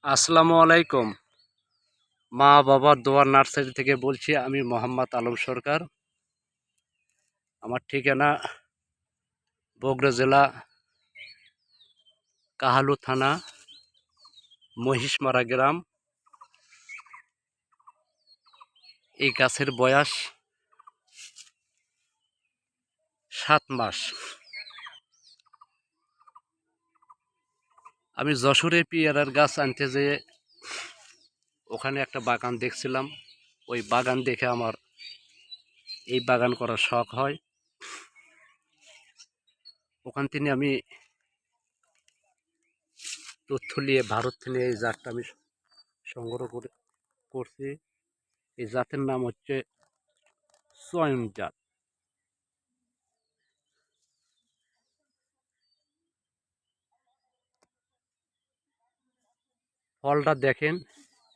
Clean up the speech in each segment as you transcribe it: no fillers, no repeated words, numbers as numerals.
আসসালামু আলাইকুম। মা বাবার দোয়ার নার্সারি থেকে বলছি, আমি মোহাম্মদ আলম সরকার। আমার ঠিকানা বগুড়া জেলা, কাহালু থানা, মহিষমারা গ্রাম। এই গাছের বয়স 7 মাস। আমি যশোরে পেয়ারার গাছ আনতে যেয়ে ওখানে একটা বাগান দেখছিলাম। ওই বাগান দেখে আমার এই বাগান করার শখ হয়। ওখান থেকে আমি তথ্য নিয়ে ভারত থেকে এই জাতটা আমি সংগ্রহ করছি। এই জাতের নাম হচ্ছে চয়ন জাত। ফলটা দেখেন,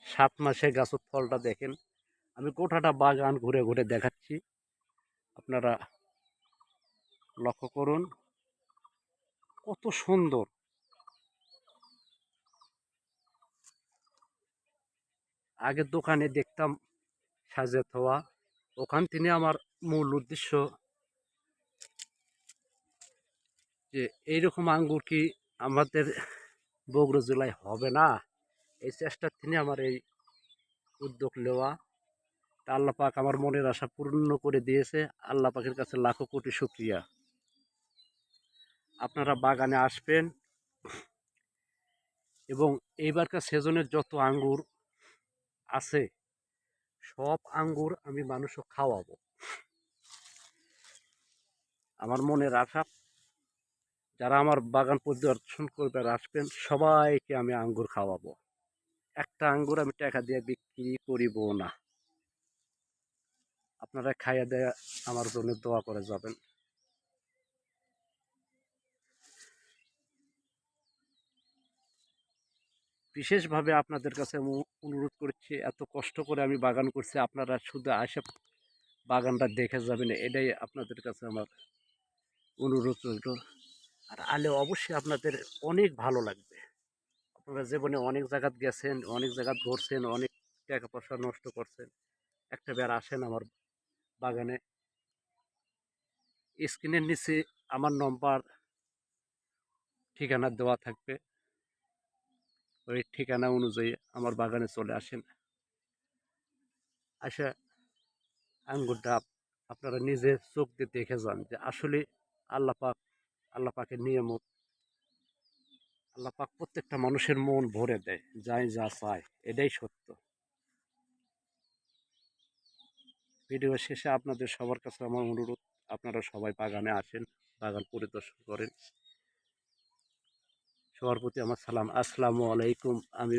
7 মাসে গাছের ফলটা দেখেন। আমি গোটাটা বাগান ঘুরে ঘুরে দেখাচ্ছি, আপনারা লক্ষ্য করুন কত সুন্দর। আগে দোকানে দেখতাম সাজে থোয়া, ওখান থেকে আমার মূল উদ্দেশ্য যে এইরকম আঙ্গুর কি আমাদের বগুড়া জেলায় হবে না। এই চেষ্টার থেকে আমার এই উদ্যোগ নেওয়া। তা আল্লাহ পাক আমার মনের আশা পূর্ণ করে দিয়েছে। আল্লাহ পাকের কাছে লাখো কোটি শুকরিয়া। আপনারা বাগানে আসবেন এবং এইবারকার সিজনের যত আঙ্গুর আছে সব আঙ্গুর আমি মানুষও খাওয়াবো। আমার মনের আশা, যারা আমার বাগান পরিদর্শন করবে আসবেন, সবাইকে আমি আঙ্গুর খাওয়াবো। একটা আঙ্গুর আমি টাকা দিয়ে বিক্রি করিব না। আপনারা খাইয়া দেয়া আমার জন্য দোয়া করে যাবেন। বিশেষভাবে আপনাদের কাছে অনুরোধ করছি, এত কষ্ট করে আমি বাগান করছি, আপনারা শুধু আসে বাগানটা দেখে যাবেন, এটাই আপনাদের কাছে আমার অনুরোধ রইল। আর আলে অবশ্যই আপনাদের অনেক ভালো লাগবে। আপনারা জীবনে অনেক জায়গাত গেছেন, অনেক জায়গাত ঘুরছেন, অনেক টাকা পয়সা নষ্ট করছেন, একটা বার আসেন আমার বাগানে। স্ক্রিনের নিচে আমার নম্বর ঠিকানা দেওয়া থাকবে, ওই ঠিকানা অনুযায়ী আমার বাগানে চলে আসেন। আসা আঙ্গুরটা আপনারা নিজে চোখ দিয়ে দেখে যান যে আসলে আল্লাহ পাক, আল্লাহ পাকের নিয়ামত। আল্লাহ পাক প্রত্যেকটা মানুষের মন ভরে দেয়, যাই যা চায়, এটাই সত্য। ভিডিও শেষে আপনাদের সবার কাছে আমার অনুরোধ, আপনারা সবাই বাগানে আসেন, বাগান পরিদর্শন করেন। সবার প্রতি আমার সালাম। আসসালামু আলাইকুম। আমি